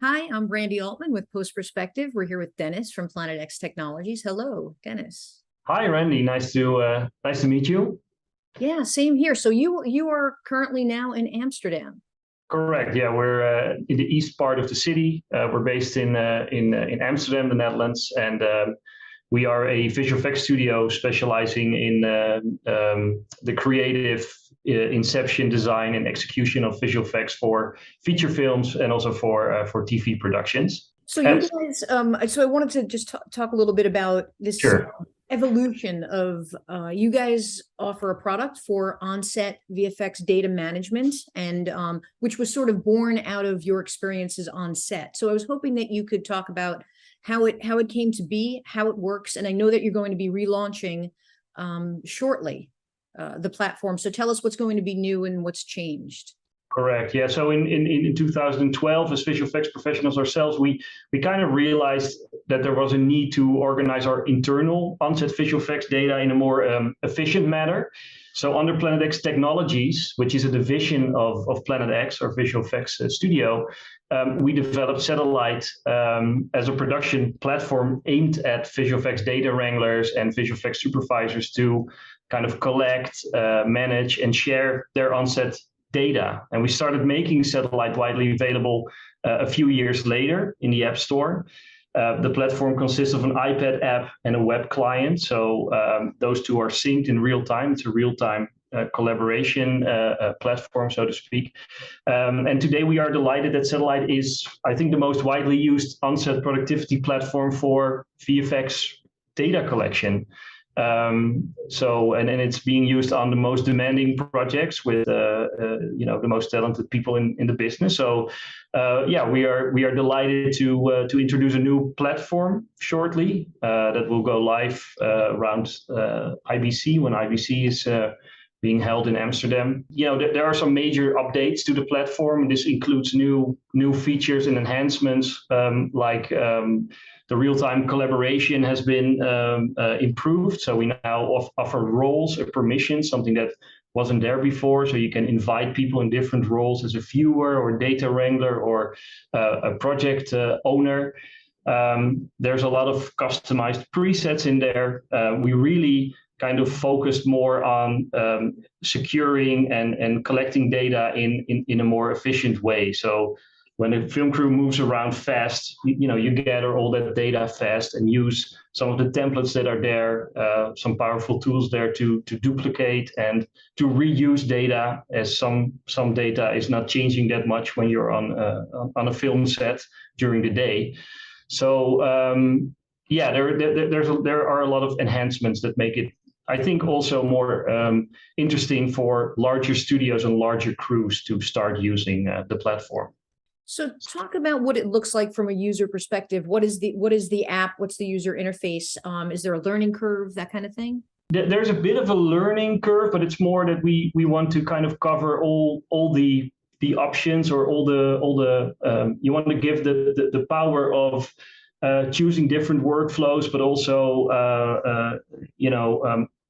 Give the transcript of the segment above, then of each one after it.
Hi, I'm Brandy Altman with Post Perspective. We're here with Dennis from Planet X Technologies. Hello, Dennis. Hi, Randy. Nice to meet you. Yeah, same here. So you are currently now in Amsterdam. Correct. Yeah, we're in the east part of the city. We're based in Amsterdam, the Netherlands, and we are a visual effects studio specializing in the creative inception, design, and execution of visual effects for feature films and also for TV productions. So you And guys, so I wanted to just talk a little bit about this sure. evolution of you guys offer a product for on-set VFX data management, and which was sort of born out of your experiences on set. So I was hoping that you could talk about how it came to be, how it works, and I know that you're going to be relaunching shortly the platform. So tell us what's going to be new and what's changed. Correct. Yeah. So in 2012, as visual effects professionals ourselves, we kind of realized that there was a need to organize our internal onset visual effects data in a more efficient manner. So under Planet X Technologies, which is a division of Planet X, our visual effects studio, we developed Setellite as a production platform aimed at visual effects data wranglers and visual effects supervisors to kind of collect, manage, and share their onset data. And we started making Setellite widely available a few years later in the App Store. The platform consists of an iPad app and a web client. So those two are synced in real time. It's a real-time collaboration platform, so to speak. And today we are delighted that Setellite is, I think, the most widely used on-set productivity platform for VFX data collection. And it's being used on the most demanding projects with the most talented people in the business. So we are delighted to introduce a new platform shortly that will go live around IBC when IBC is being held in Amsterdam. There are some major updates to the platform. This includes new features and enhancements like the real-time collaboration has been improved. So we now offer roles or permissions, something that wasn't there before. So you can invite people in different roles as a viewer or data wrangler or a project owner. There's a lot of customized presets in there. We really kind of focused more on securing and collecting data in a more efficient way. So when a film crew moves around fast, you gather all that data fast and use some of the templates that are there, some powerful tools there to duplicate and to reuse data, as some data is not changing that much when you're on a film set during the day. So there are a lot of enhancements that make it, I think, also more interesting for larger studios and larger crews to start using the platform. So talk about what it looks like from a user perspective. What is the app? What's the user interface? Is there a learning curve, that kind of thing? There's a bit of a learning curve, but it's more that we want to kind of cover all the options, or all the you want to give the power of choosing different workflows, but also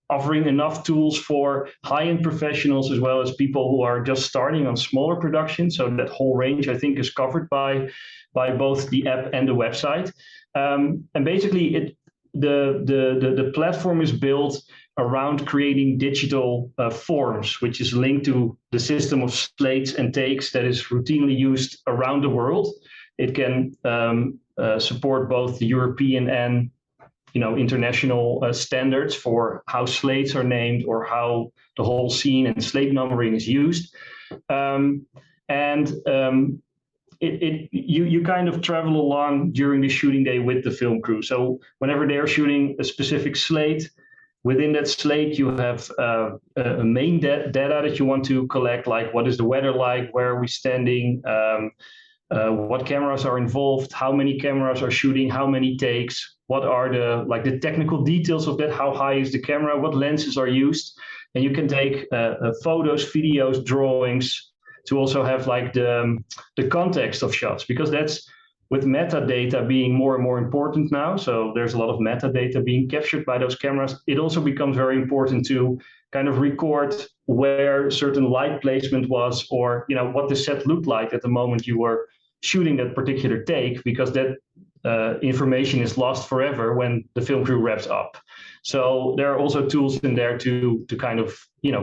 offering enough tools for high-end professionals as well as people who are just starting on smaller productions. So that whole range, I think, is covered by both the app and the website. And basically, the platform is built around creating digital forms, which is linked to the system of slates and takes that is routinely used around the world. It can support both the European and international standards for how slates are named or how the whole scene and slate numbering is used. You kind of travel along during the shooting day with the film crew. So whenever they're shooting a specific slate, within that slate, you have a main data that you want to collect, like what is the weather like, where are we standing, what cameras are involved, how many cameras are shooting, how many takes, what are the technical details of that, how high is the camera, what lenses are used. And you can take photos, videos, drawings to also have like the context of shots, because that's with metadata being more and more important now. So there's a lot of metadata being captured by those cameras. It also becomes very important to kind of record where certain light placement was, or what the set looked like at the moment you were shooting that particular take, because that information is lost forever when the film crew wraps up. So there are also tools in there to kind of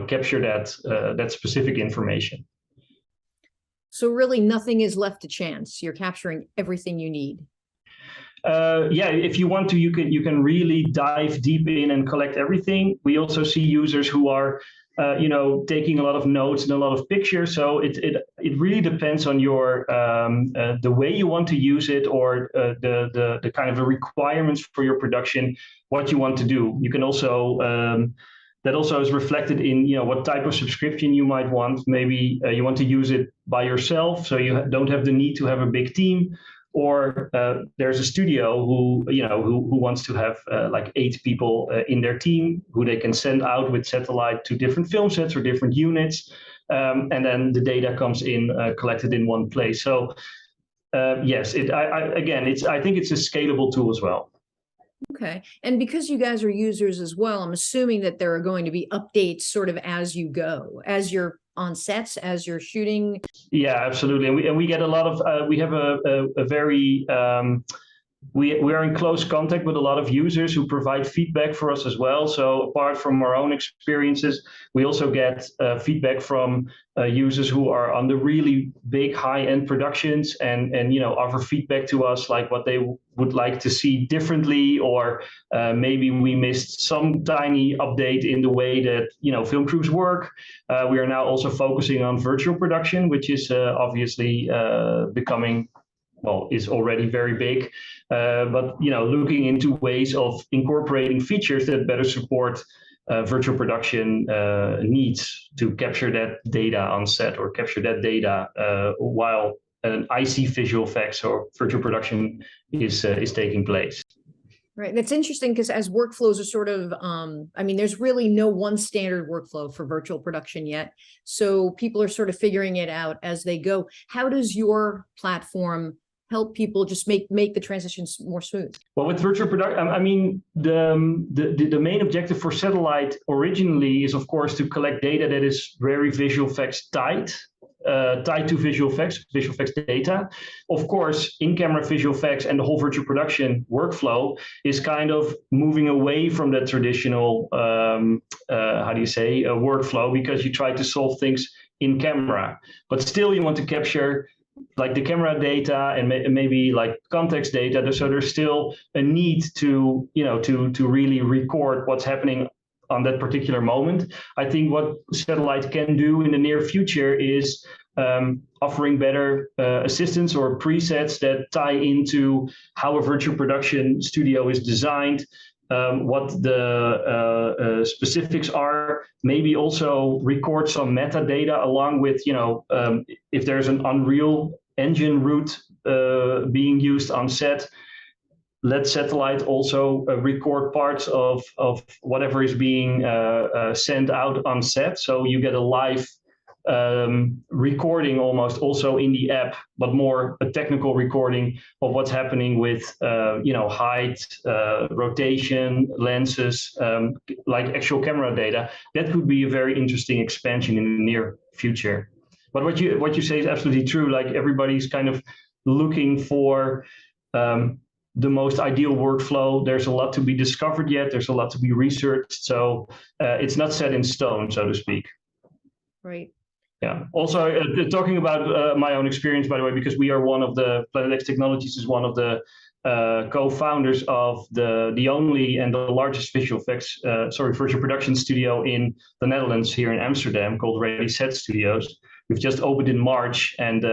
capture that specific information. So really nothing is left to chance. You're capturing everything you need. Yeah, if you want to, you can really dive deep in and collect everything. We also see users who are taking a lot of notes and a lot of pictures. So it really depends on your the way you want to use it, or the kind of the requirements for your production, what you want to do. You can also that also is reflected in what type of subscription you might want. Maybe you want to use it by yourself, so you don't have the need to have a big team. Or there's a studio who wants to have like 8 people in their team who they can send out with Setellite to different film sets or different units, and then the data comes in collected in one place. So yes, I think it's a scalable tool as well. Okay, and because you guys are users as well, I'm assuming that there are going to be updates sort of as you go, as you're on sets, as you're shooting. Yeah, absolutely, and we get a lot of we have a very we are in close contact with a lot of users who provide feedback for us as well. So apart from our own experiences, we also get feedback from users who are on the really big high-end productions, and offer feedback to us, like what they would like to see differently, or maybe we missed some tiny update in the way that film crews work. We are now also focusing on virtual production, which is obviously becoming, well, is already very big, but looking into ways of incorporating features that better support virtual production needs to capture that data on set, or capture that data while an IC visual effects or virtual production is taking place. Right. That's interesting, because as workflows are sort of, there's really no one standard workflow for virtual production yet. So people are sort of figuring it out as they go. How does your platform help people just make the transitions more smooth? Well, with virtual production, the main objective for Setellite originally is, of course, to collect data that is very visual effects tied to visual effects data. Of course, in-camera visual effects and the whole virtual production workflow is kind of moving away from the traditional, workflow, because you try to solve things in camera, but still you want to capture like the camera data and maybe like context data. So there's still a need to really record what's happening on that particular moment. I think what Setellite can do in the near future is offering better assistance or presets that tie into how a virtual production studio is designed, what the specifics are, maybe also record some metadata along with, if there's an Unreal Engine route being used on set, let Setellite also record parts of whatever is being sent out on set. So you get a live recording almost also in the app, but more a technical recording of what's happening with height, rotation, lenses, like actual camera data. That could be a very interesting expansion in the near future. But what you say is absolutely true. Like, everybody's kind of looking for the most ideal workflow. There's a lot to be discovered yet. There's a lot to be researched. So it's not set in stone, so to speak. Right. Yeah. Also, talking about my own experience, by the way, because we are one of the Planet X Technologies is one of the co-founders of the only and the largest virtual production studio in the Netherlands, here in Amsterdam, called Ready Set Studios. We've just opened in March, and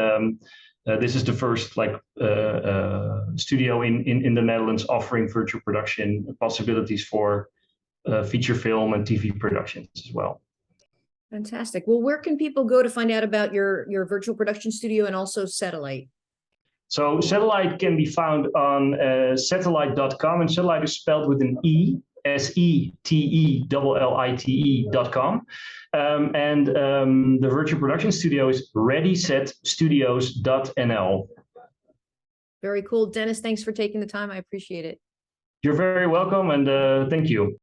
this is the first studio in the Netherlands offering virtual production possibilities for feature film and TV productions as well. Fantastic. Well, where can people go to find out about your virtual production studio and also Setellite? So Setellite can be found on setellite.com, and Setellite is spelled with an E, SETELLITE.com. And the virtual production studio is readysetstudios.nl. Very cool. Dennis, thanks for taking the time. I appreciate it. You're very welcome, and thank you.